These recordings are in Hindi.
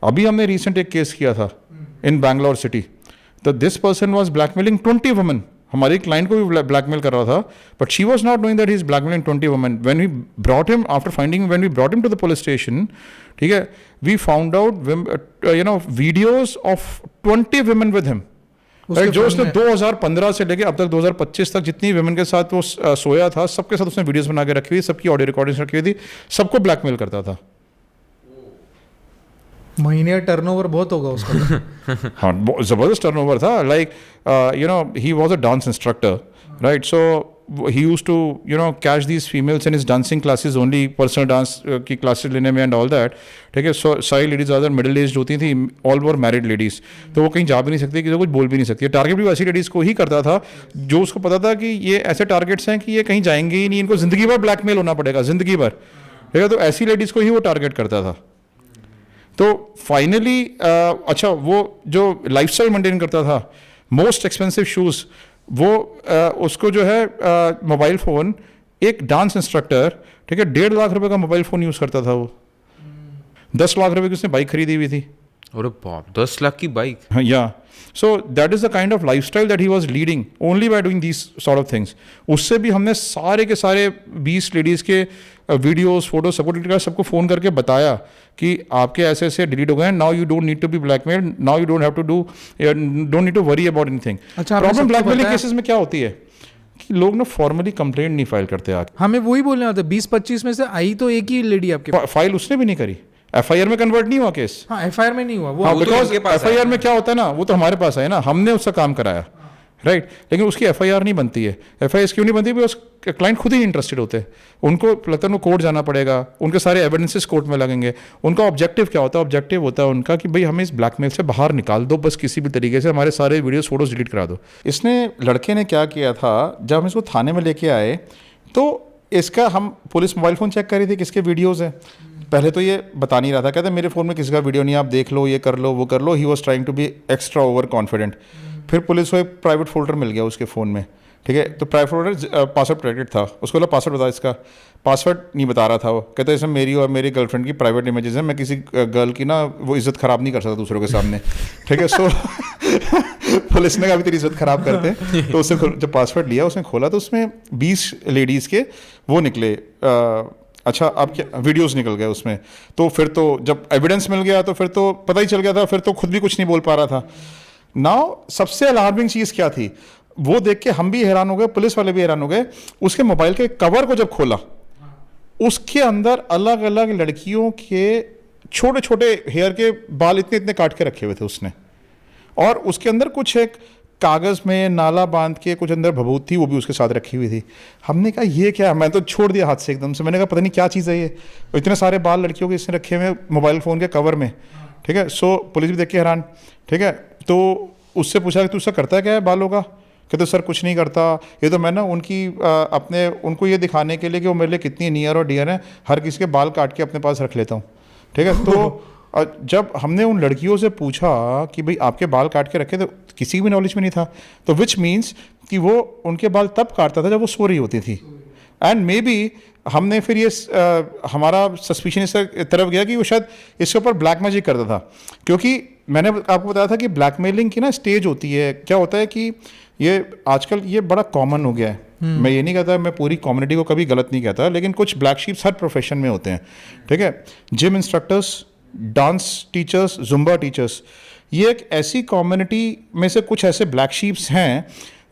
अभी हमने रिसेंट एक केस किया था इन बैंगलोर सिटी, तो this person was blackmailing 20 women. हमारे क्लाइंट को भी ब्लैकमेल कर रहा था, but she was not knowing that he is blackmailing 20 women. When we brought him after finding, when we brought him to the police station, ठीक है, we found out videos of 20 women with him. जो उसने 2015 से लेके अब तक 2025 तक जितनी वुमेन के साथ वो सोया था, सबके साथ उसने वीडियोस बना के रखी हुई, सबकी ऑडियो रिकॉर्डिंग्स रखी हुई थी, सबको ब्लैकमेल करता था. महीने का टर्नओवर बहुत होगा उसका. हाँ, जबरदस्त टर्नओवर था. Like he was a dance instructor, right? So he used to catch these females in his dancing classes only, personal dance की classes लेने में and all that. ठीक है, so सारी लेडीज अदर मिडिल एज होती थी, all were married ladies, तो वो कहीं जा भी नहीं सकती, किसी को कुछ बोल भी नहीं सकती. टारगेट भी वैसी लेडीज़ को ही करता था जो उसको पता था कि ये ऐसे टारगेट्स हैं कि ये कहीं जाएंगे ही नहीं, इनको ज़िंदगी भर ब्लैकमेल होना पड़ेगा, ज़िंदगी भर. ठीक है, तो ऐसी लेडीज़ को ही वो टारगेट करता था. तो फाइनली अच्छा, वो जो लाइफस्टाइल मेंटेन करता था, मोस्ट एक्सपेंसिव शूज़, वो उसको जो है मोबाइल फ़ोन, एक डांस इंस्ट्रक्टर, ठीक है, 1.5 लाख रुपए का मोबाइल फ़ोन यूज़ करता था वो. 10 लाख रुपए की उसने बाइक खरीदी हुई थी. अरे बाप, 10 लाख की बाइक. हाँ, या so that is the kind of lifestyle that he was leading only by doing these sort of things. उससे भी हमने सारे के सारे 20 लेडीज़ के वीडियोस, फोटो सबको डिलीट करा, सबको फ़ोन करके बताया कि आपके ऐसे ऐसे डिलीट हो गए हैं. Now you don't need to be blackmailed, now you don't have to don't need to worry about anything. Problem blackmailing cases में क्या होती है कि लोग ना फॉर्मली कंप्लेंट नहीं फाइल करते. आगे हमें वही बोलने आता है, 20-25 में से आई तो एक ही लेडी आपके पास. फाइल उसने भी नहीं करी, एफआईआर में कन्वर्ट नहीं हुआ केस. हाँ, एफआईआर में नहीं हुआ वो. हाँ, बिकॉज एफआईआर में क्या होता है ना, वो तो हमारे पास है ना, हमने उसका काम कराया, राइट? लेकिन उसकी एफआईआर नहीं बनती है. एफआईआर क्यों नहीं बनती? बिकॉज क्लाइंट खुद ही इंटरेस्टेड होते हैं. उनको लगता है उनको कोर्ट जाना पड़ेगा, उनके सारे एविडेंसेस कोर्ट में लगेंगे. उनका ऑब्जेक्टिव क्या होता है? ऑब्जेक्टिव होता है उनका कि भाई हमें इस ब्लैकमेल से बाहर निकाल दो, बस किसी भी तरीके से हमारे सारे वीडियोस फोटोज डिलीट करा दो. इसने, लड़के ने क्या किया था, जब हम इसको थाने में लेके आए तो इसका, हम पुलिस मोबाइल फ़ोन चेक कर रही थी किसके वीडियोज़ हैं. पहले तो ये बता नहीं रहा था, कहते मेरे फ़ोन में किसी का वीडियो नहीं, आप देख लो, ये कर लो, वो कर लो. He was trying to be extra over confident. फिर पुलिस को एक प्राइवेट फोल्डर मिल गया उसके फ़ोन में, ठीक है, तो प्राइवेट फोल्डर पासवर्ड प्रोटेक्टेड था. उसको बोला पासवर्ड बता, इसका पासवर्ड नहीं बता रहा था वो. कहते इसमें मेरी और मेरी गर्लफ्रेंड की प्राइवेट इमेजेस हैं, मैं किसी गर्ल की ना वो इज़्ज़त ख़राब नहीं कर सकता दूसरों के सामने. ठीक है, सो पुलिस ने कहा अभी तेरी इज़्ज़त ख़राब करते हैं. तो उसने जब पासवर्ड लिया, उसने खोला तो उसमें 20 लेडीज़ के वो निकले. अच्छा, अब क्या वीडियोस निकल गए उसमें. तो फिर तो जब एविडेंस मिल गया तो फिर तो पता ही चल गया था, फिर तो खुद भी कुछ नहीं बोल पा रहा था. नाउ सबसे अलार्मिंग चीज़ क्या थी, वो देख के हम भी हैरान हो गए, पुलिस वाले भी हैरान हो गए. उसके मोबाइल के कवर को जब खोला, उसके अंदर अलग अलग लड़कियों के छोटे छोटे हेयर के बाल इतने इतने काट के रखे हुए थे उसने. और उसके अंदर कुछ एक कागज़ में नाला बांध के कुछ अंदर भभूत थी, वो भी उसके साथ रखी हुई थी. हमने कहा ये क्या है, मैं तो छोड़ दिया हाथ से एकदम से. मैंने कहा पता नहीं क्या चीज़ है ये, इतने सारे बाल लड़कियों के इसने रखे हुए मोबाइल फ़ोन के कवर में. ठीक है, सो पुलिस भी देख के हैरान. ठीक है, तो उससे पूछा कि तू उसका करता क्या है बालों का? कहते सर कुछ नहीं करता, ये तो मैं ना उनकी अपने उनको ये दिखाने के लिए कि वो मेरे लिए कितनी नियर और डियर हैं, हर किसी के बाल काट के अपने पास रख लेता हूँ. ठीक है, तो जब हमने उन लड़कियों से पूछा कि भाई आपके बाल काट के रखे, तो किसी की भी नॉलेज में नहीं था. तो विच मीन्स कि वो उनके बाल तब काटता था जब वो सो रही होती थी. एंड मे बी हमने फिर ये हमारा सस्पिशन इस तरफ गया कि वो शायद इसके ऊपर ब्लैक मैजिक करता था. क्योंकि मैंने आपको बताया था कि ब्लैकमेलिंग की ना स्टेज होती है. क्या होता है कि ये आजकल ये बड़ा कॉमन हो गया है. मैं ये नहीं कहता, मैं पूरी कम्युनिटी को कभी गलत नहीं कहता, लेकिन कुछ ब्लैक शीप्स हर प्रोफेशन में होते हैं. ठीक है, gym instructors, dance teachers, Zumba teachers, ये एक ऐसी कम्युनिटी में से कुछ ऐसे ब्लैक शीप्स हैं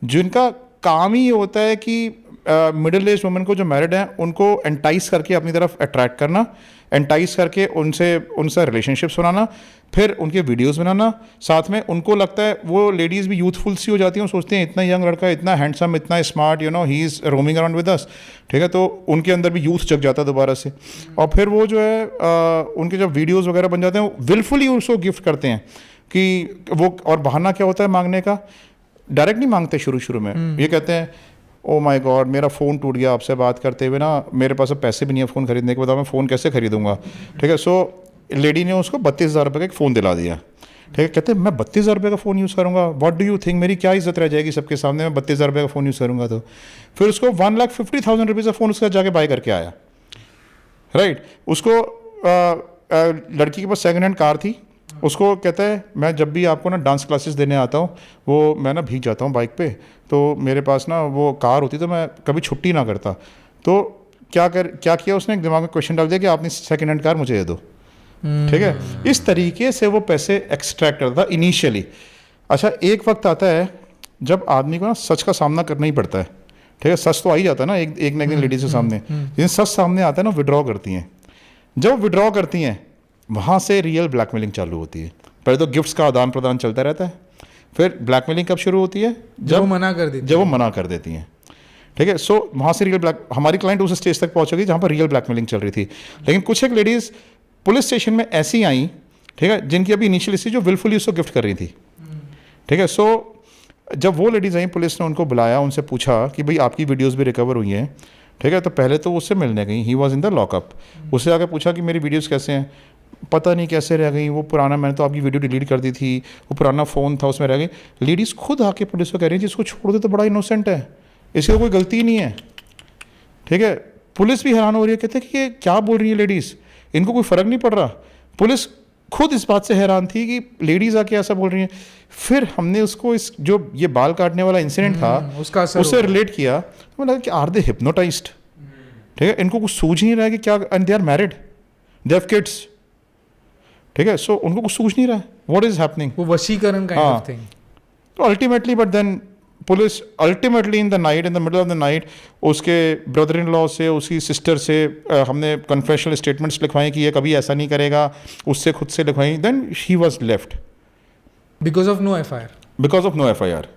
जिनका काम ही ये होता है कि मिडिल एज वुमेन को जो मैरिड हैं उनको एंटाइस करके अपनी तरफ अट्रैक्ट करना, एंटाइस करके उनसे रिलेशनशिप्स बनाना, फिर उनके वीडियोस बनाना. साथ में उनको लगता है वो लेडीज़ भी यूथफुल सी हो जाती हैं, सोचते हैं इतना यंग लड़का, इतना हैंडसम, इतना smart, he is roaming around with us. ठीक है, तो उनके अंदर भी यूथ जग जाता है दोबारा से. और फिर वो जो है उनके जब वीडियोस वगैरह बन जाते हैं, विलफुली उसको गिफ्ट करते हैं कि वो. और बहाना क्या होता है मांगने का? डायरेक्ट नहीं मांगते शुरू में. ये कहते हैं ओ माय गॉड मेरा फ़ोन टूट गया आपसे बात करते हुए ना, मेरे पास अब पैसे भी नहीं है फ़ोन खरीदने के, बताओ मैं फ़ोन कैसे खरीदूंगा. ठीक है, सो लेडी ने उसको 32,000 रुपये का एक फ़ोन दिला दिया. ठीक है, कहते हैं मैं 32,000 रुपये का फ़ोन यूज़ करूँगा, व्हाट डू यू थिंक, मेरी क्या इज्जत रह जाएगी सबके सामने, मैं 32,000 रुपये का फ़ोन यूज़ करूँगा. तो फिर उसको 1,50,000 रुपीज़ का फ़ोन उसका जाके बाय करके आया. राइट, उसको लड़की के पास सेकेंड हैंड कार थी, उसको कहता है मैं जब भी आपको ना डांस क्लासेस देने आता हूँ वो मैं ना भीग जाता हूँ बाइक पे, तो मेरे पास ना वो कार होती तो मैं कभी छुट्टी ना करता। तो क्या किया उसने, एक दिमाग में क्वेश्चन डाल दिया कि आपने सेकेंड हैंड कार मुझे दे दो, ठीक है। इस तरीके से वो पैसे एक्सट्रैक्ट करता था इनिशियली। अच्छा, एक वक्त आता है जब आदमी को ना सच का सामना करना ही पड़ता है, ठीक है। सच तो आ ही जाता है ना एक ना एक दिन लेडीज के सामने, लेकिन सच सामने आता है ना, विड्रॉ करती हैं। जब विड्रॉ करती हैं वहाँ से रियल ब्लैकमेलिंग चालू होती है। पहले तो गिफ्ट्स का आदान प्रदान चलता रहता है, फिर ब्लैकमेलिंग कब शुरू होती है, जब वो मना कर देती, जब वो मना कर देती हैं, ठीक है। सो वहाँ से रियल ब्लैक, हमारी क्लाइंट उस स्टेज तक पहुँच गई जहाँ पर रियल ब्लैकमेलिंग चल रही थी। लेकिन कुछ एक लेडीज़ पुलिस स्टेशन में ऐसी आई, ठीक है, जिनकी अभी इनिशियल थी, जो विलफुली उसको गिफ्ट कर रही थी, ठीक है। सो जब वो लेडीज़ आई, पुलिस ने उनको बुलाया, उनसे पूछा कि भाई आपकी वीडियोस भी रिकवर हुई हैं, ठीक है। तो पहले तो उससे मिलने गई, he was in the lockup. उससे आके पूछा कि मेरी वीडियोस कैसे हैं, पता नहीं कैसे रह गई, वो पुराना, मैंने तो आपकी वीडियो डिलीट कर दी थी, वो पुराना फ़ोन था उसमें रह गई। लेडीज़ खुद आके पुलिस को कह रही है इसको छोड़ दे, तो बड़ा इनोसेंट है, इसकी तो कोई गलती नहीं है, ठीक है। पुलिस भी हैरान हो रही है, कहते हैं कि ये क्या बोल रही है लेडीज़, इनको कोई फ़र्क नहीं पड़ रहा। पुलिस खुद इस बात से हैरान थी कि लेडीज़ आके ऐसा बोल रही हैं। फिर हमने उसको इस जो ये बाल काटने वाला इंसिडेंट था उसका असर उससे रिलेट किया, तो लगा कि आर दे हिप्नोटाइज्ड, ठीक है, इनको कुछ सूझ नहीं रहा है कि क्या, and they are married, they have kids, ठीक है। सो उनको कुछ सूझ नहीं रहा है व्हाट इज हैपनिंग, वो वशीकरण काइंड ऑफ थिंग। तो ultimately, but then police ultimately in the night, in the middle of the night, उसके ब्रदर इन लॉ से, उसकी सिस्टर से हमने कन्फेशनल स्टेटमेंट्स लिखवाई कि ये कभी ऐसा नहीं करेगा, उससे खुद से लिखवाई। Then she was left because of no FIR. Because of no FIR.